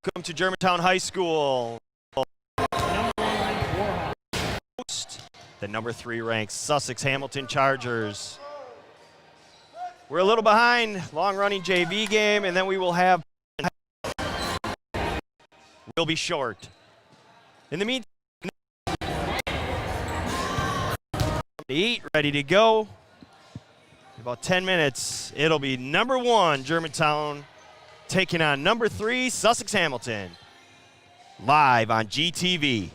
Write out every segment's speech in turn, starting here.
Welcome to Germantown High School. The number 3 ranked Sussex Hamilton Chargers. We're a little behind, long-running JV game, and then we will have. We'll be short. In the meantime, ready to go. In about 10 minutes, it'll be number 1 Germantown taking on number 3 Sussex Hamilton, live on GTV.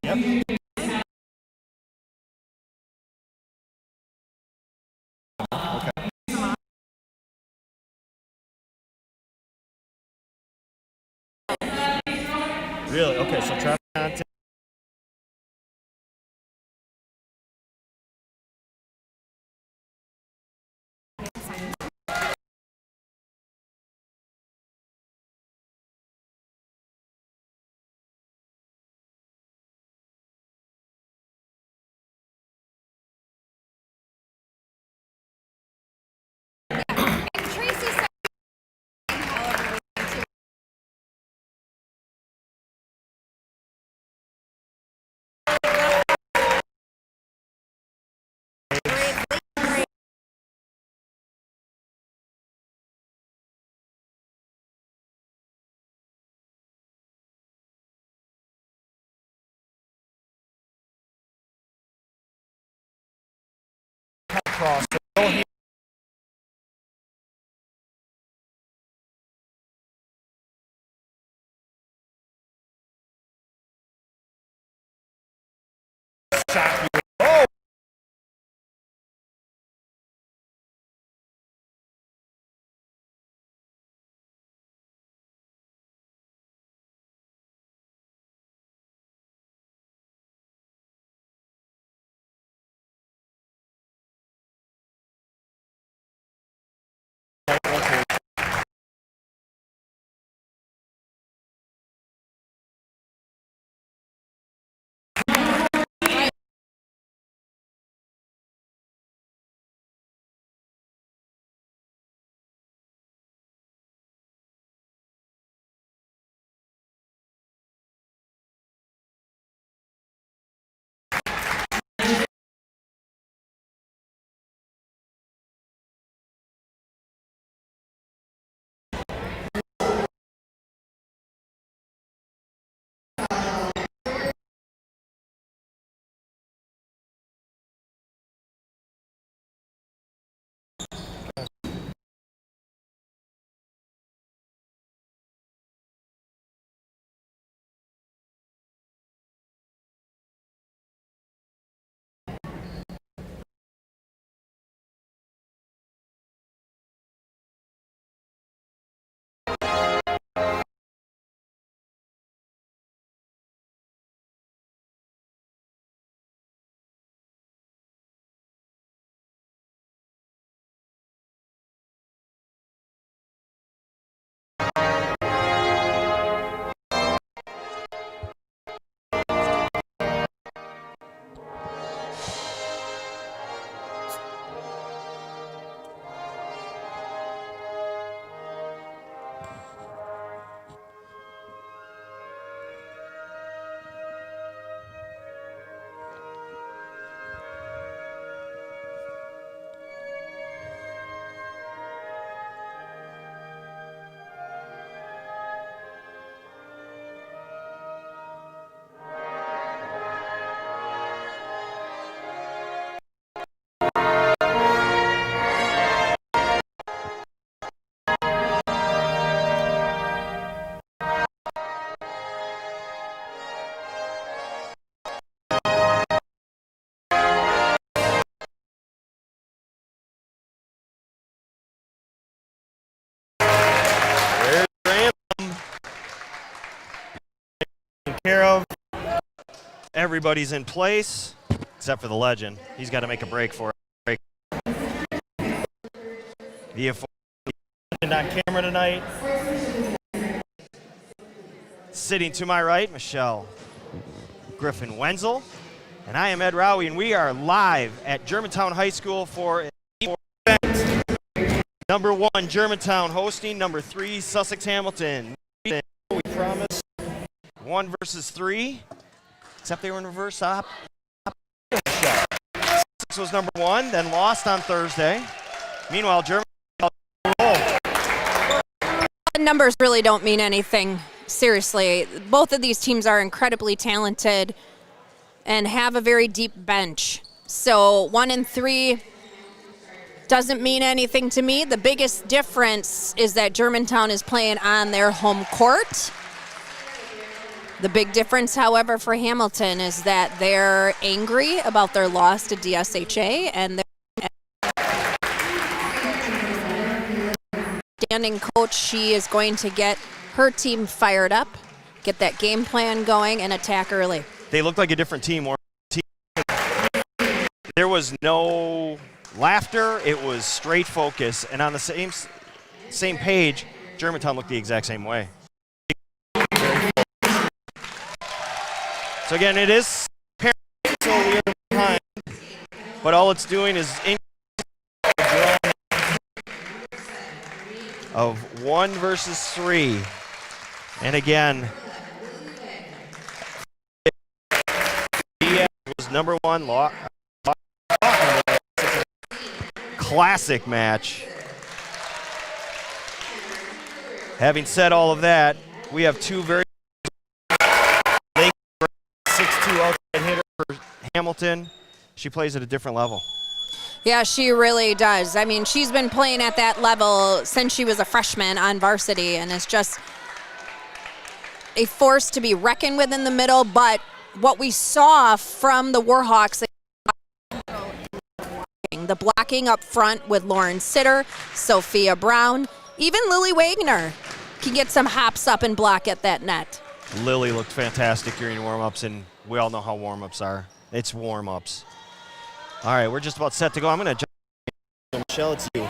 Yep. Okay. Really? Okay, so traffic content. Cross. Oh! There's your anthem. Taken care of. Everybody's in place, except for the legend. He's got to make a break for it. The legend on camera tonight. Sitting to my right, Michelle Griffin Wenzel. And I am Ed Rowie, and we are live at Germantown High School for event. Number 1, Germantown hosting. Number 3, Sussex Hamilton. We promised 1 versus 3, except they were in reverse op. Sussex was number 1, then lost on Thursday. Meanwhile, Germantown numbers really don't mean anything, seriously. Both of these teams are incredibly talented and have a very deep bench. So 1 and 3 doesn't mean anything to me. The biggest difference is that Germantown is playing on their home court. The big difference, however, for Hamilton is that they're angry about their loss to DSHA, and their standing coach, she is going to get her team fired up, get that game plan going, and attack early. They look like a different team. There was no laughter. It was straight focus, and on the same page, Germantown looked the exact same way. So again, it is slowly behind, but all it's doing is of 1 versus 3. And again, was number 1 classic match. Having said all of that, we have 2 very 6'2" outside hitter for Hamilton. She plays at a different level. Yeah, she really does. I mean, she's been playing at that level since she was a freshman on varsity, and is just a force to be reckoned with in the middle. But what we saw from the Warhawks, the blocking up front with Lauren Sitter, Sophia Brown, even Lily Wagner can get some hops up and block at that net. Lily looked fantastic during warm-ups, and we all know how warm-ups are. It's warm-ups. All right, we're just about set to go. I'm going to jump. Michelle, it's you.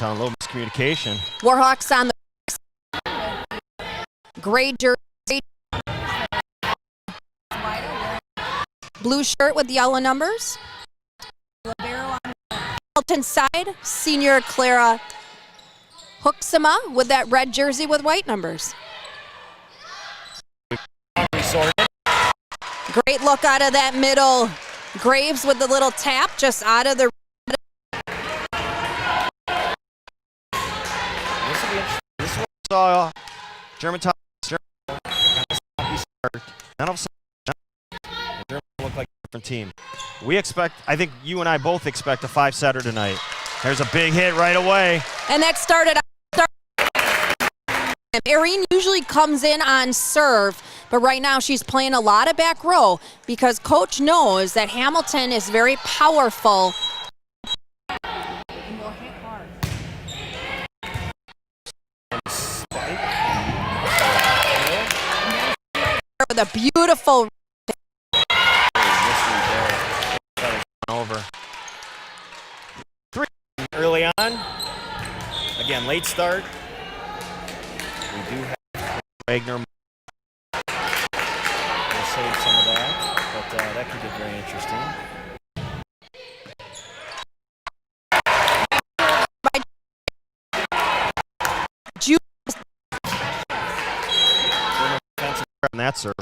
A little miscommunication. Warhawks on the gray jersey, blue shirt with yellow numbers. Hamilton side, senior Clara Hooksema with that red jersey with white numbers. Great look out of that middle. Graves with the little tap just out of the. Saw Germantown start. None of Germantown look like a different team. We expect, I think you and I both expect a 5-setter tonight. There's a big hit right away. And that started. Erin usually comes in on serve, but right now she's playing a lot of back row because coach knows that Hamilton is very powerful. With a beautiful over 3 early on. Again, late start. We do have Wagner. We'll save some of that, but that could get very interesting. On that serve.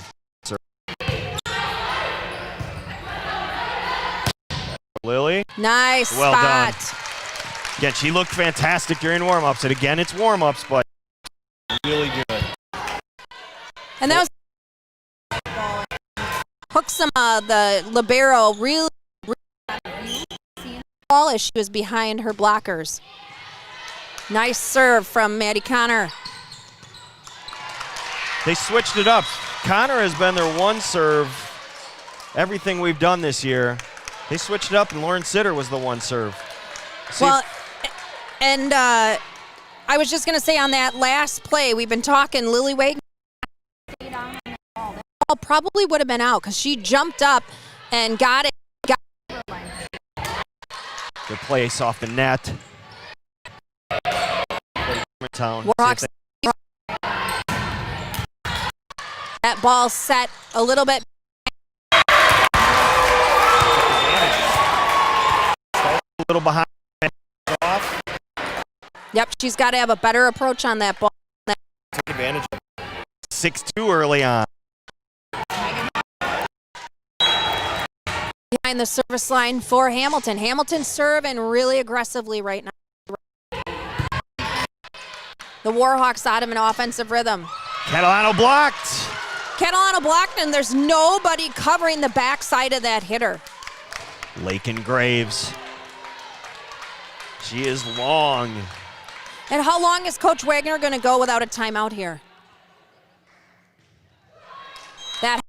Lily. Nice well spot. Done. Again, she looked fantastic during warm-ups. And again, it's warm-ups, but really good. And that was Hooksema, the libero, really ball as she was behind her blockers. Nice serve from Maddie Connor. They switched it up. Connor has been their one serve everything we've done this year. They switched it up, and Lauren Sitter was the one serve. Well, and I was just going to say on that last play, we've been talking Lily Wagner. That ball probably would have been out because she jumped up and got it. Good place off the net. Warhawks. That ball set a little bit. little behind. Off. Yep, she's got to have a better approach on that ball. Take advantage of it. 6-2 early on. Behind the service line for Hamilton. Hamilton serving really aggressively right now. The Warhawks out of an offensive rhythm. Catalano blocked. Catalano blocked, and there's nobody covering the backside of that hitter. Lakin Graves. She is long. And how long is Coach Wagner going to go without a timeout here? That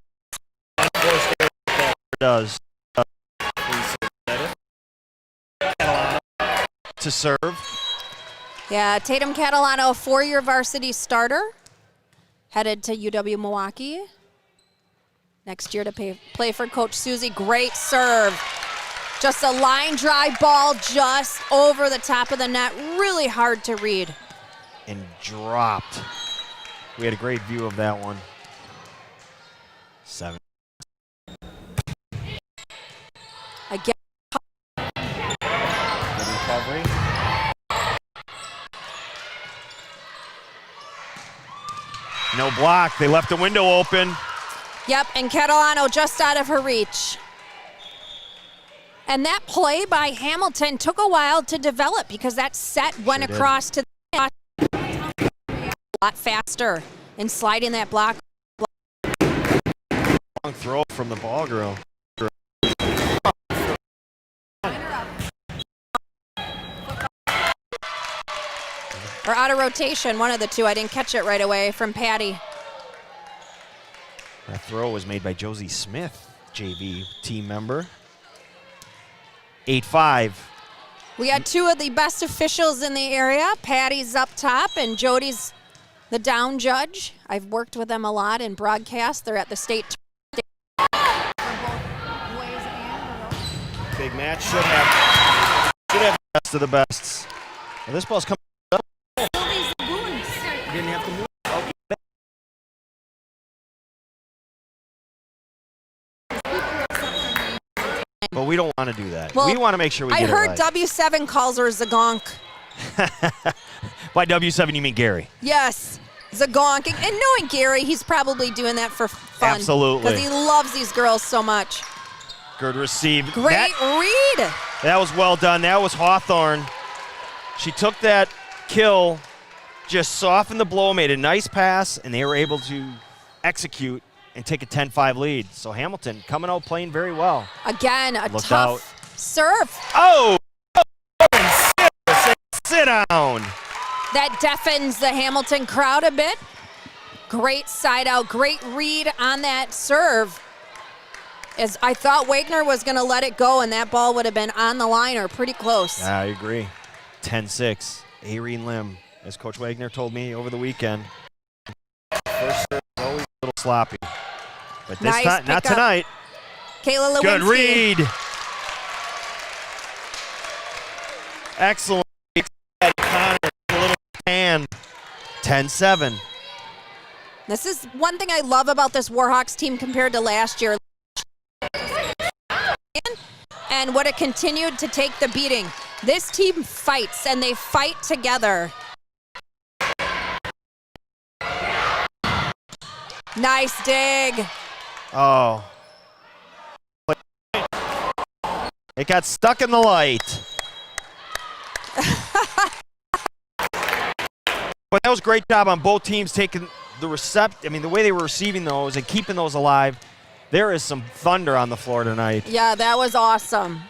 does. To serve. Yeah, Tatum Catalano, a 4-year varsity starter, headed to UW Milwaukee next year to play for Coach Susie. Great serve. Just a line drive ball just over the top of the net. Really hard to read. And dropped. We had a great view of that one. 7. Again. Good recovery. No block. They left the window open. Yep, and Catalano just out of her reach. And that play by Hamilton took a while to develop because that set went across to the a lot faster in sliding that block. Long throw from the ball girl. Or out of rotation, one of the two. I didn't catch it right away from Patty. That throw was made by Josie Smith, JV team member. 8-5. We got two of the best officials in the area. Patty's up top and Jody's the down judge. I've worked with them a lot in broadcast. They're at the state. Big match. Should have the best of the bests. Well, this ball's coming up. Didn't have to move. But we don't want to do that. Well, we want to make sure we get it right. I heard W7 calls her Zagonk. By W7, you mean Gary? Yes, Zagonk. And knowing Gary, he's probably doing that for fun. Absolutely. Because he loves these girls so much. Good receive. Great read. That was well done. That was Hawthorne. She took that kill, just softened the blow, made a nice pass, and they were able to execute and take a 10-5 lead. So Hamilton coming out playing very well. Again, a Look tough serve. Oh! Sit down. That deafens the Hamilton crowd a bit. Great side out, great read on that serve. As I thought Wagner was going to let it go, and that ball would have been on the line or pretty close. I agree. 10-6. Aireen Lim, as Coach Wagner told me over the weekend. First serve is always a little sloppy. But this Nice time, not pickup. tonight. Kayla Lewinsky. Good read. Excellent. Connor, a little hand. 10-7. This is one thing I love about this Warhawks team compared to last year. And what it continued to take the beating. This team fights, and they fight together. Nice dig. Oh. It got stuck in the light. But that was a great job on both teams taking the the way they were receiving those and keeping those alive. There is some thunder on the floor tonight. Yeah, that was awesome.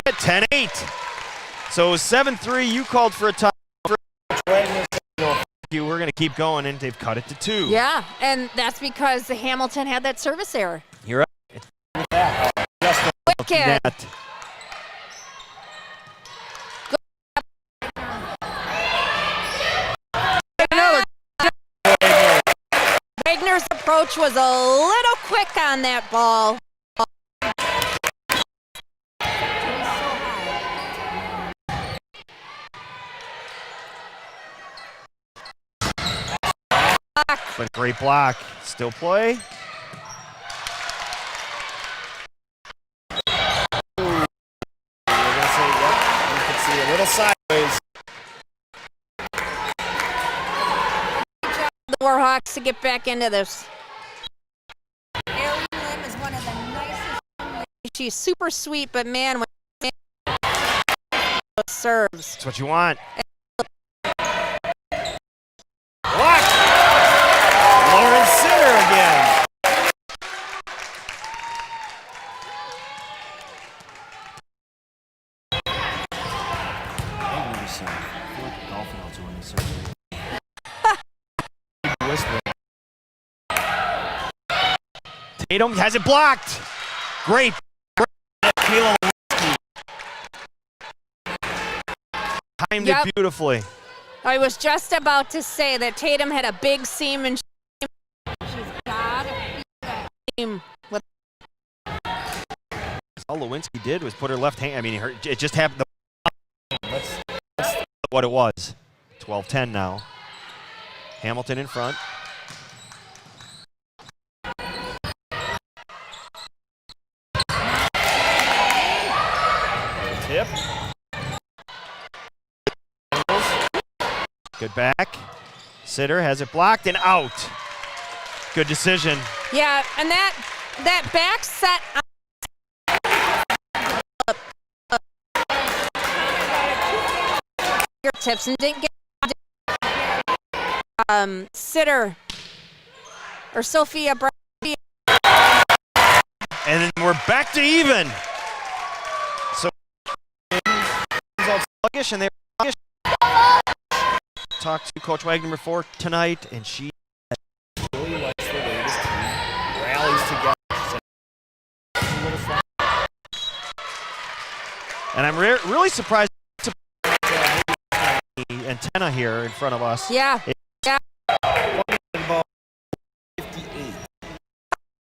10-8. So it was 7-3. You called for a tie. We're going to keep going, and they've cut it to 2. Yeah, and that's because Hamilton had that service error. You're right. Wicked. Wagner's approach was a little quick on that ball. But great block. Still play. little sideways. The Warhawks to get back into this. Erin Lim is one of the nicest young ladies. She's super sweet, but man, when serves. That's what you want. Blocked. Lauren Sitter again. I've never seen it. I feel like the Dolphin also when they surgery. Whispering. Tatum has it blocked. Great. Timed it beautifully. I was just about to say that Tatum had a big seam and she's got that seam. All Lewinsky did was put her left hand. I mean, it just happened. That's what it was. 12-10 now. Hamilton in front. Tip. Good back. Sitter has it blocked and out. Good decision. Yeah, and that back set your tips and didn't get Sitter or Sophia Brown. And then we're back to even. So all sluggish and they're sluggish. Talked to Coach Wagner before tonight, and she really likes the way this team rallies together. And I'm really surprised to the antenna here in front of us. Yeah. Yeah. 58.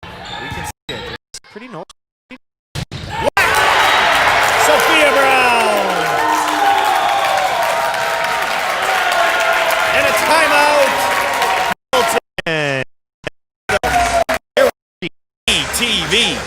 We can see it. It's pretty noticeable. Sophia Brown! And a timeout. Hamilton. TV.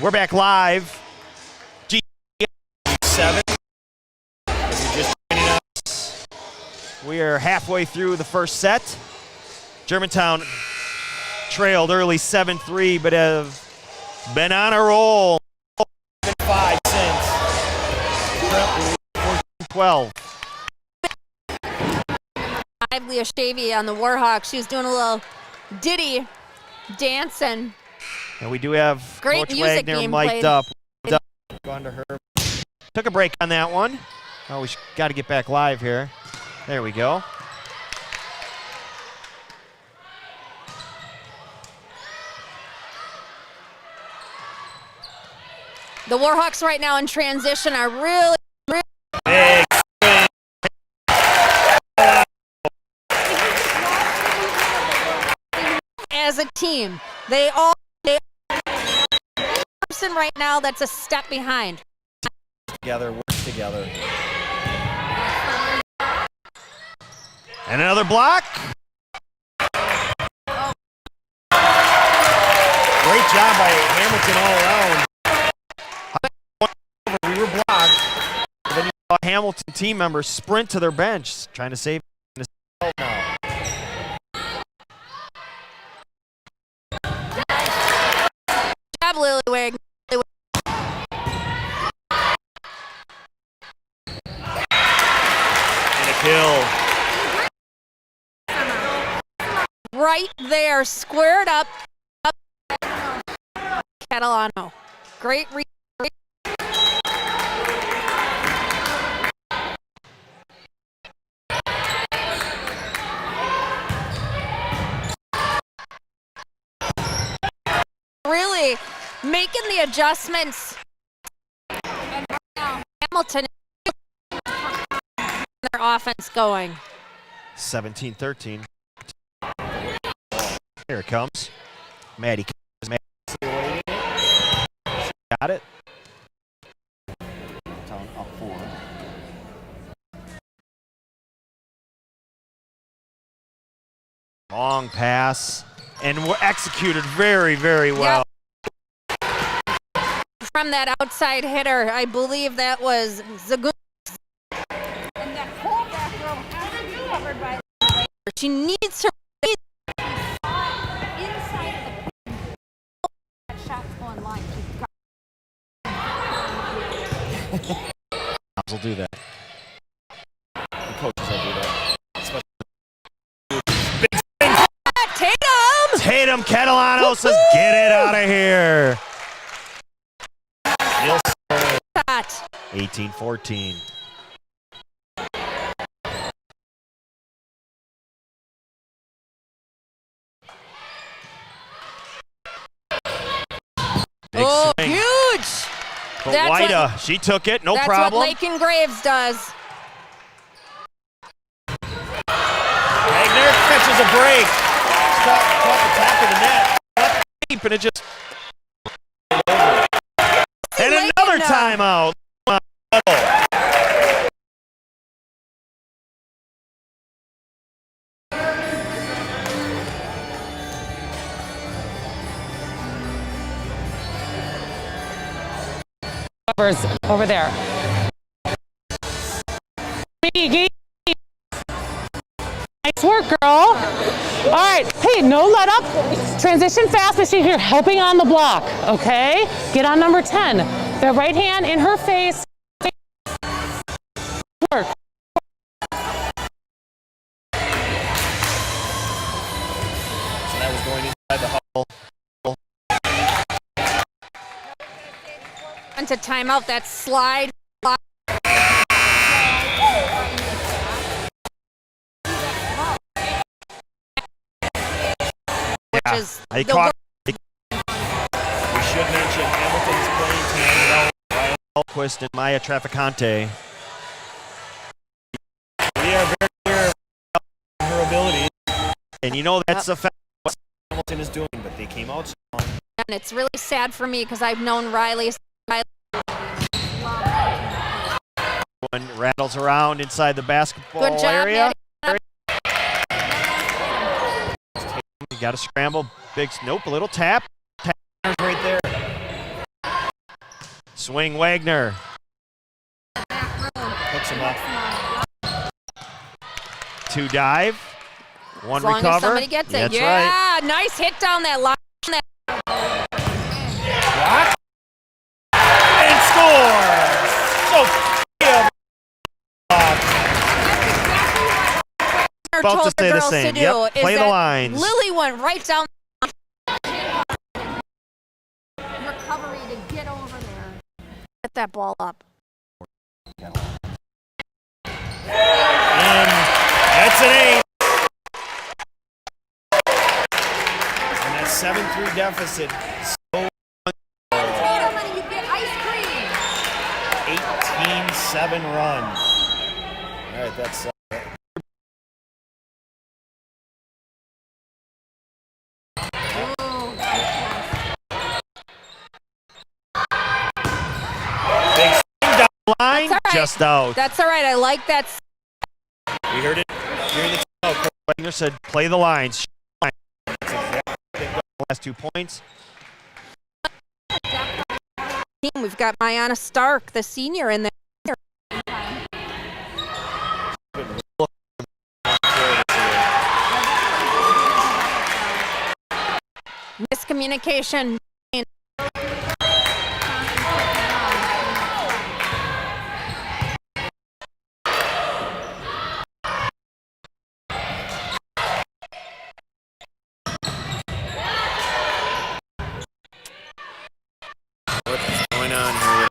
We're back live. G7. If you're just joining us, we are halfway through the first set. Germantown trailed early 7-3, but have been on a roll. 5 since. 12. Lively Ashavy on the Warhawks. She was doing a little ditty dancing. And we do have Great Coach music Wagner being mic'd played. up. Gone to her. Took a break on that one. Oh, we got to get back live here. There we go. The Warhawks right now in transition are really Big. as a team. They all person right now that's a step behind. Together, work together. And another block. Great job by Hamilton all around. We were blocked. Then you saw a Hamilton team members sprint to their bench, trying to save now. Good job, Lily Wagner. And a kill. Right there, squared up. Catalano. Great really making the adjustments. And right now, Hamilton their offense going. 17-13. Here it comes. Maddie got it. Up 4. Long pass, and we're executed very, very well. Yep. From that outside hitter, I believe that was Zagun. And that whole back row has to be covered by the player. She needs to inside of the that shot's going line. Will do that. The coaches will do that. Tatum Catalano says, get it out of here. 18-14. Big swing. Huge. But Whita, she took it, no problem. That's what Lakin Graves does. Wagner catches a break. Caught the top of the net. Deep, and it just. And another timeout. Over there. Nice work, girl. All right. Hey, no let up. Transition fast. Make sure you're helping on the block. Okay. Get on number 10. The right hand in her face. Work. So that was going inside the huddle. To timeout that slide. Which is we should mention Hamilton's playing team, Ryan Elquist and Maya Traficante. We are very aware of her ability, and you know that's a fact what Hamilton is doing, but they came out strong. And it's really sad for me because I've known Riley. One rattles around inside the basketball Good job, area. Maddie. You got to scramble. Big, nope, a little tap. Tap right there. Swing Wagner. Hooks him up. 2 dive. 1 as long recover. As somebody gets it. That's yeah, right. Nice hit down that line. Block. And score. So about to say the same. Yep. Play the lines. Lily went right down. Recovery to get over there. Get that ball up. And that's an 8. And that 7-3 deficit. So You get ice cream. 18-7 run. All right, that's. Big swing down the line, right. Just out. That's all right. I like that. We heard it during the timeout. Coach Wagner said, "Play the lines." That's exactly the last 2 points. We've got Mayana Stark, the senior, in there. Miscommunication. What's going on here?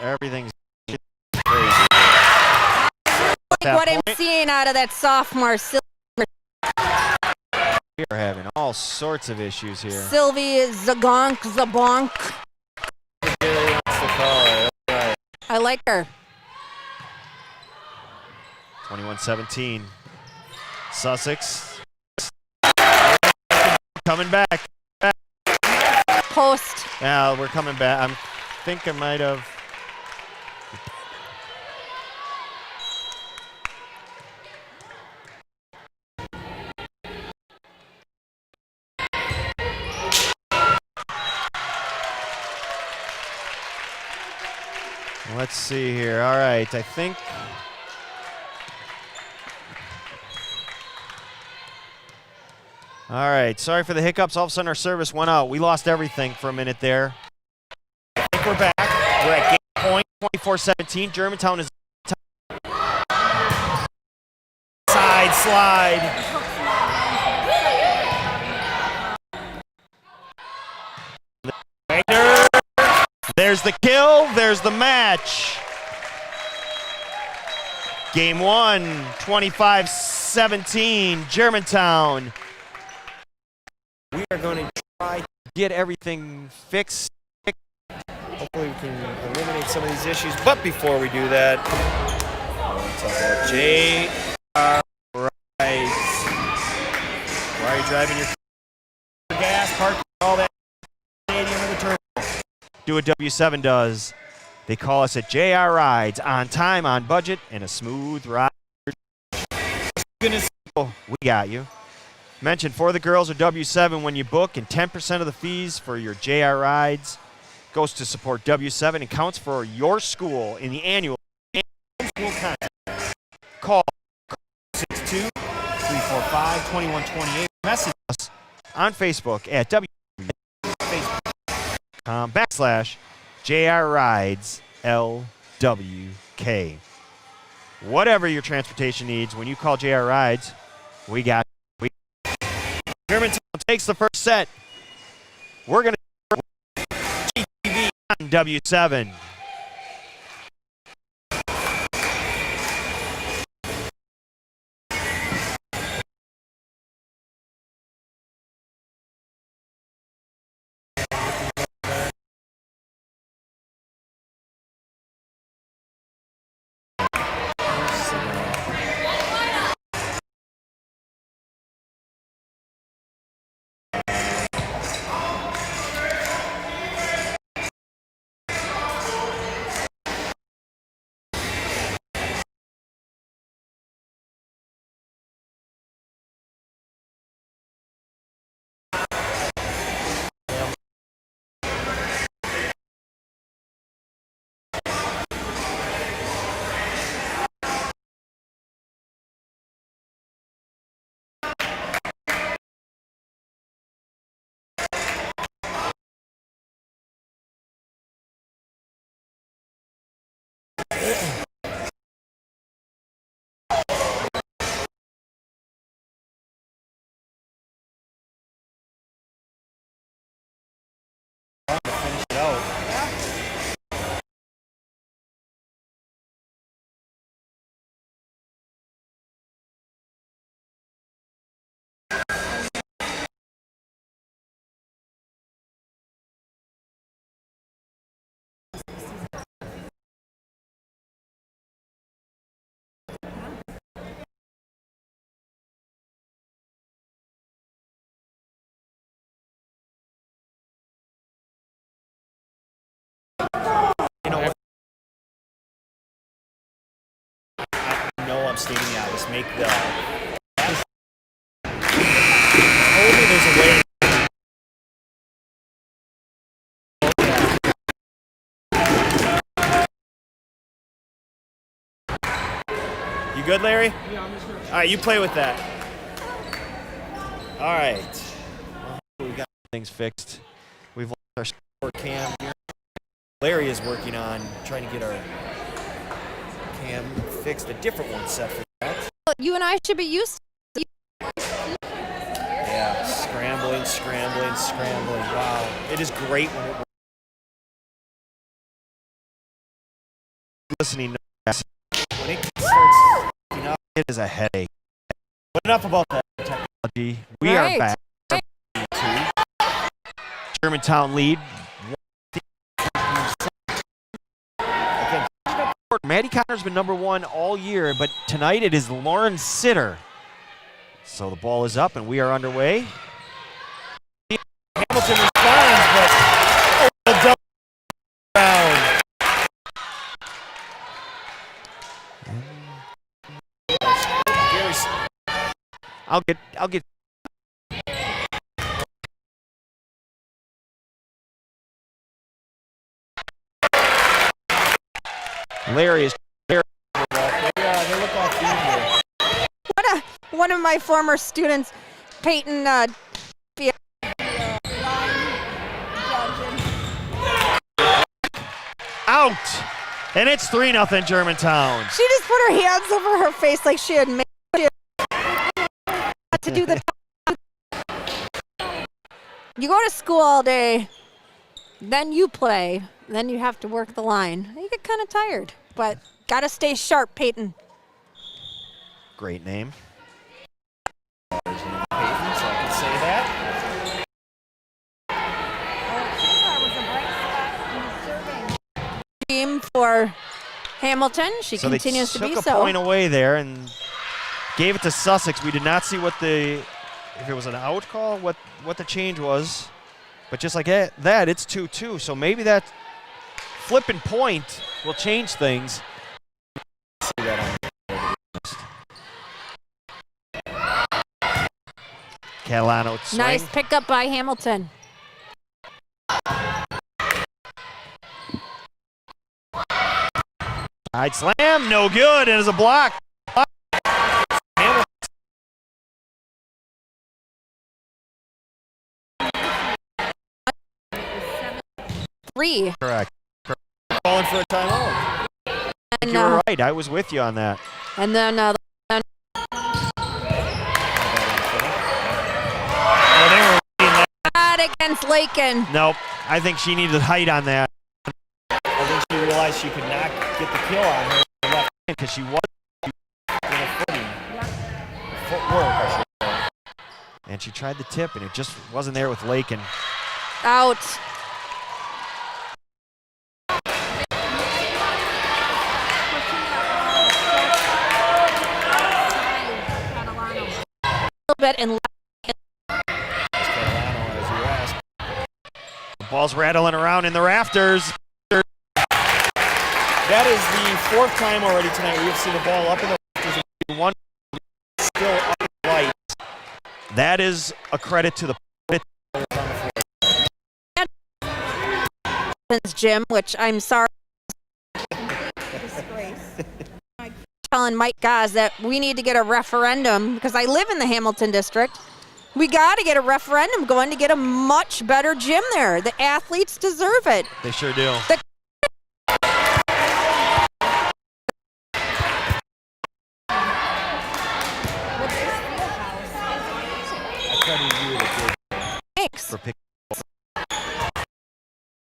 Everything's crazy. Like what I'm seeing out of that sophomore, We are having all sorts of issues here. Sylvie Zabonk. I I like her. 21-17. Sussex coming back. Post. Now we're coming back. I think I might have. Let's see here. All right, I think. All right, sorry for the hiccups. All of a sudden our service went out. We lost everything for a minute there. I think we're back. We're at game point, 24-17. Germantown is side slide. There's the kill, there's the match. Game 1, 25-17, Germantown. We are going to try to get everything fixed. Hopefully we can eliminate some of these issues. But before we do that, I want to talk about J.R. Rides. Why are you driving your gas, parking, all that stadium in the terminal? Do what W7 does. They call us at JR Rides, on time, on budget, and a smooth ride. Goodness. Oh, we got you. Mention for the girls or W7 when you book, and 10% of the fees for your JR Rides goes to support W7 and counts for your school in the annual school contest. Call 62-345-2128. Message us on Facebook at facebook.com/JR Rides LWK. Whatever your transportation needs, when you call JR Rides, we got you. Germantown takes the first set. We're going to GTV on W7. I'm stating the obvious. Make the. Only there's a way. You good, Larry? Yeah, I'm just gonna. All right, you play with that. All right. We got things fixed. We've lost our Sport cam here. Larry is working on trying to get our cam fixed. A different one set for that. You and I should be used to. Yeah, scrambling. Wow, it is great when it. listening. When it starts, you know, It is a headache. but enough about that. We are Right. back. Germantown lead. Maddie Connor's been #1 all year, but tonight it is Lauren Sitter. So the ball is up and we are underway. Hamilton responds, but a double round. I'll get. Larry is. Yeah, they look off beat here. One of my former students, Peyton, Out! And it's 3-0 Germantown. she just put her hands over her face like she had made to do the. You go to school all day, then you play, then you have to work the line. You get kind of tired, but gotta stay sharp, Peyton. Great name. Peyton, so I can say that. Team for Hamilton. She So continues they to took be a so. point away there and gave it to Sussex. We did not see if it was an out call, what the change was. But just like that, it's 2-2. So maybe that flipping point will change things. See that on Catalano swing. Nice pickup by Hamilton. Side slam, no good, and it's a block. Hamilton. Three. Correct. calling for a timeout. And, You were right. I was with you on that. and then Oh, they were reading that. not against Lakin. Nope. I think she needed height on that I think she realized she could not get the kill on her left because she was, in a footing. Footwork, I should say. and she tried the tip, and it just wasn't there with Lakin. Out. A little bit in Catalano, as you asked. The ball's rattling around in the rafters. That is the fourth time already tonight we have seen the ball up in the rafters and one still up in the light. That is a credit to the gym, which I'm sorry. Telling Mike Gaz that we need to get a referendum because I live in the Hamilton district. We got to get a referendum going to get a much better gym there. The athletes deserve it. They sure do. I credited you with a good Thanks. For pick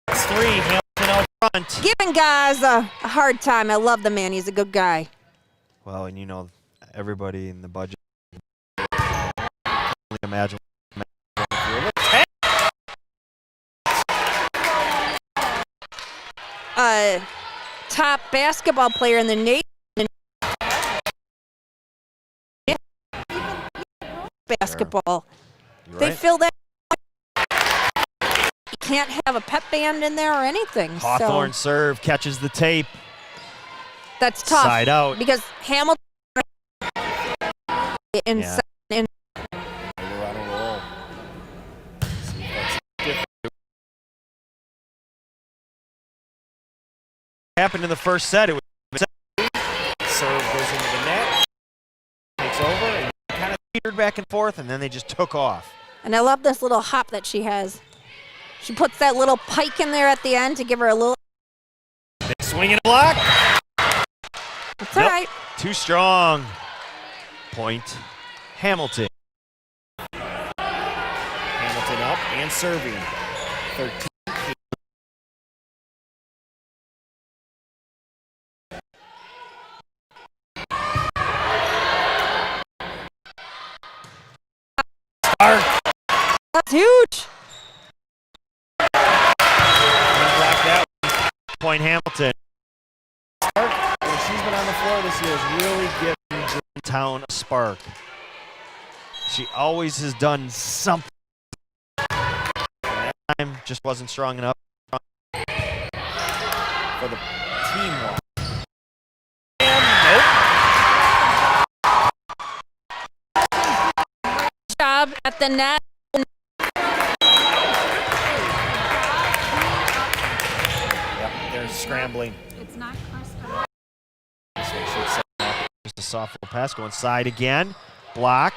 It's three, Hamilton out front. Giving Gaz a hard time. I love the man. He's a good guy. Well, and you know, everybody in the budget. Only imagine. Top basketball player in the nation. Basketball. You're They right. fill that. You can't have a pep band in there or anything. Hawthorne So serve catches the tape. that's tough. Side out. Because Hamilton in Yeah. in We're on a roll. See if that's different. Happened in the first set. It was Serve goes into the net, takes over, and kind of teetered back and forth, and then they just took off. and I love this little hop that she has. She puts that little pike in there at the end to give her a little. big swing and a block. It's all Nope. right. Too strong. Point. Hamilton. Hamilton up and serving. 13. That's huge. Block that one. Point Hamilton. Stark, she's been on the floor this year is really giving Germantown a spark. She always has done something. That time just wasn't strong enough for the team one. Job at the net. Yep, they're scrambling. It's not Just a soft little pass going side again. Block.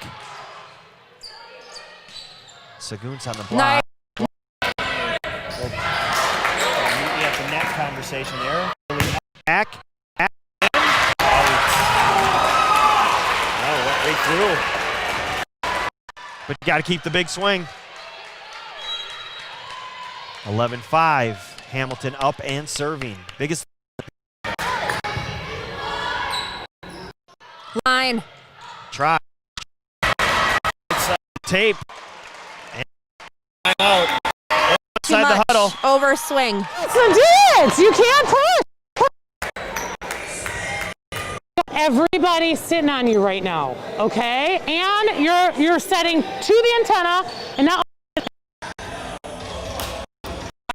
Sagun's on the block. Meet me at the net conversation there. Back. Went right through. But you got to keep the big swing. 11-5. Hamilton up and serving. Biggest line. try. Tape. And out. Too Outside the much huddle. overswing. That's the dance. You can't push. Everybody's sitting on you right now, okay? And you're setting to the antenna, and now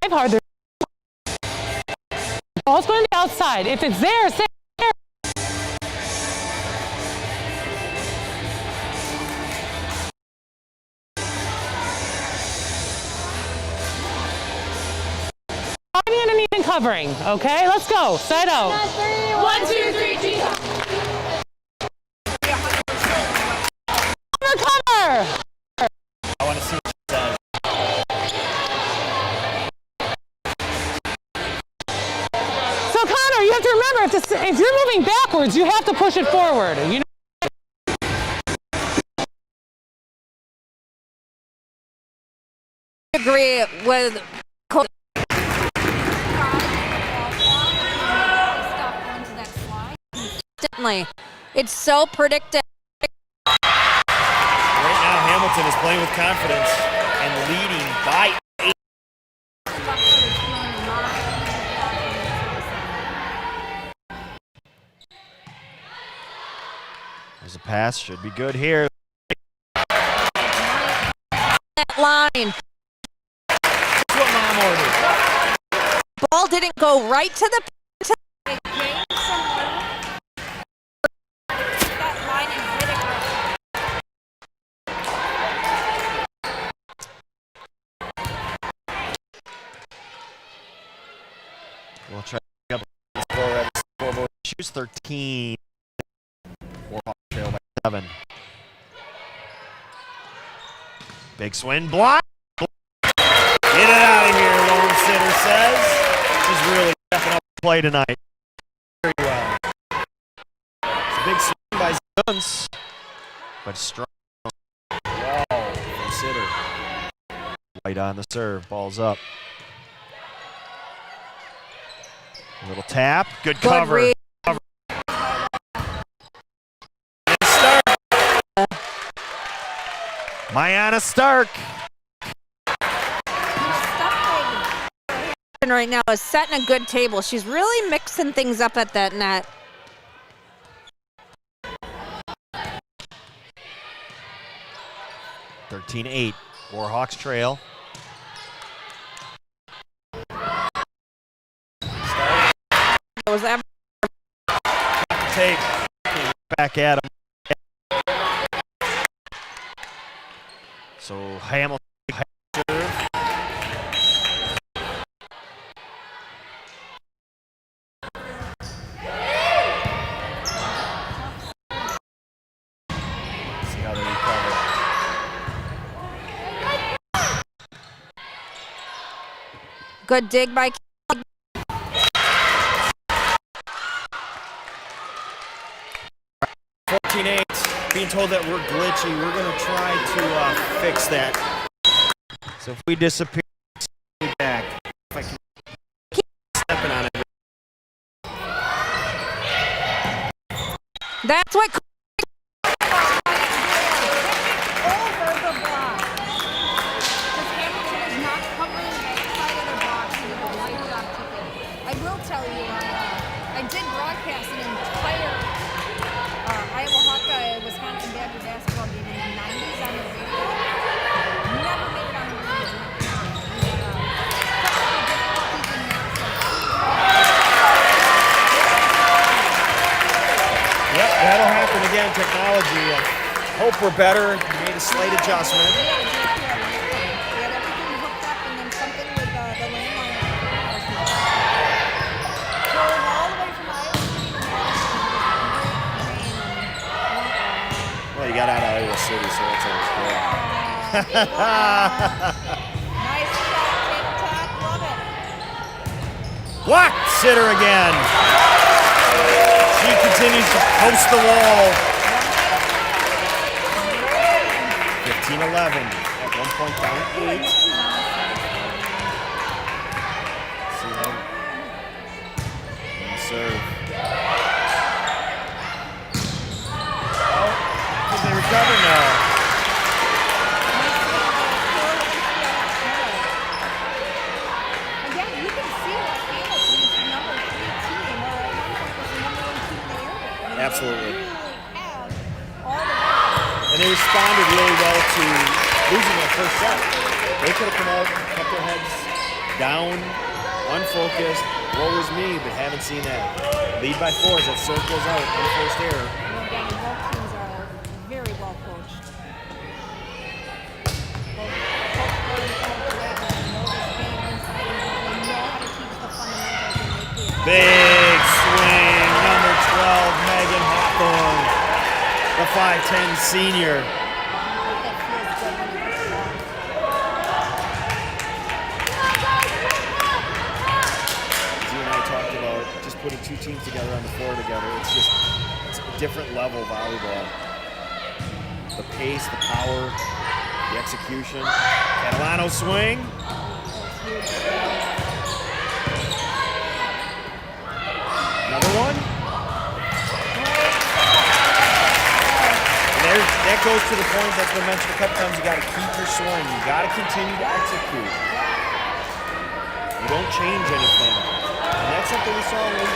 I've hard. The ball's going to the outside. If it's there, stay there. Diving underneath and covering, okay? Let's go. Side out. 1, 2, 3, G. Cover. I want to see what she says. So Connor, you have to remember, if you're moving backwards, you have to push it forward. You know. Agree with instantly. It's so predictable. Right now, Hamilton is playing with confidence and leading by 8. There's a pass. Should be good here. That line. That's what Mom ordered. Ball didn't go right to the. We'll try to pick up the scoreboard. Shoots 13. Warhawk trail by 7. Big swing block. Get it out of here, Lauren Sitter says. She's really stepping up Play tonight. very well. It's a big swing by Guns, but strong. Wow from Sitter. Right on the serve. Ball's up. A little tap. Good cover. read. Mayana Stark. Right now is setting a good table. She's really mixing things up at that net. (13-8). Warhawks trail. Was that Take. Back at him. So Hamilton. See how they recover. good dig by 14-8, being told that we're glitchy. We're going to try to fix that. So if we disappear, Back. If I can keep stepping on it. that's what Over the block. Because Hamilton is not covering the side of the box with a light drop ticket. I will tell you, I did broadcast it in Badger basketball game in the 90s on the radio. Never made it on the radio. Yep, that'll happen again. Technology. I hope we're better. We made a slight adjustment. We had everything hooked up and then something with the landline. Drove all the way from Iowa City to Madison. Well, you got out of Iowa City, so that's always good. Nice shot, Tater Tot. Love it. Block sitter again. She continues to post the wall. 15-11. At one point down 8. See how? Serve. Oh, did they recover? No. Again, you can see that Hamilton is the number 3 team, or at one point was the number 1 team in the area. I mean, Absolutely. They really have all the weapons. And they responded really well to losing that first set. They could have come out, kept their heads down, unfocused. What was me, but haven't seen that. Lead by 4 as that serve goes out in the first error. And again, both teams are very well coached. Both Coach Gordon and Coach Wagner know this game inside and out. They know how to teach the fundamentals and make the Big swing, number 12, Megan Hawthorne, the 5'10 senior. that feels good when you hit the ball. Z and I talked about just putting 2 teams together on the floor together. It's a different level volleyball. The pace, the power, the execution. Catalano swing. Another one. And that goes to the point that's been mentioned a couple times. You got to keep your swing. You got to continue to execute. You don't change anything. And that's something we saw when we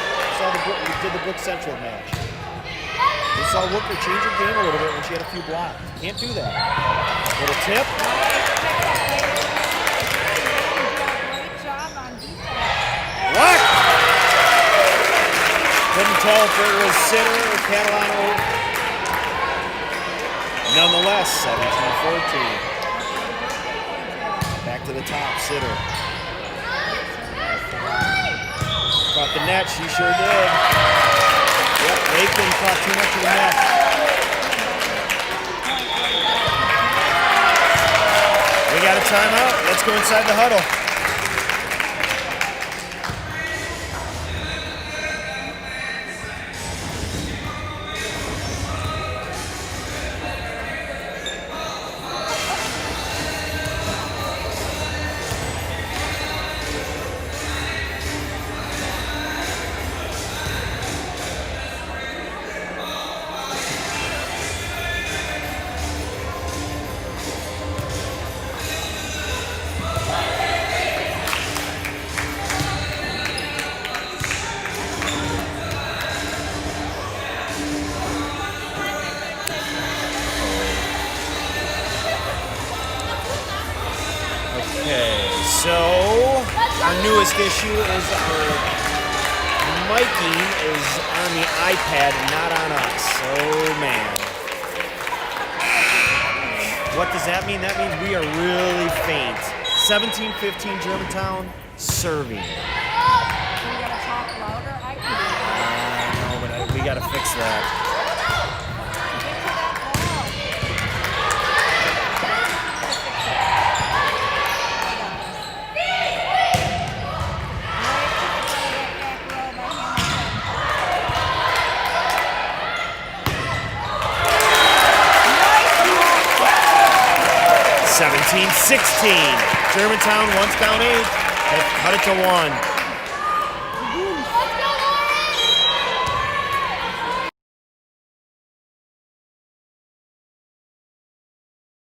did the Brook Central match. We saw Wooker change her game a little bit when she had a few blocks. Can't do that. Little tip. Great job on defense. What? Couldn't tell if it was Sitter or Catalano. Nonetheless, 17-14. Back to the top, Sitter. Caught the net, she sure did. Yep, Lakeland caught too much of the net. We got a timeout. Let's go inside the huddle. So, our newest issue is our miking is on the iPad and not on us. Oh, man. What does that mean? That means we are really faint. 17-15 Germantown, serving. We gotta talk louder. I can do that. I know, but we got to fix that. Get to that ball. Right. 17-16. Germantown once down 8. They cut it to 1.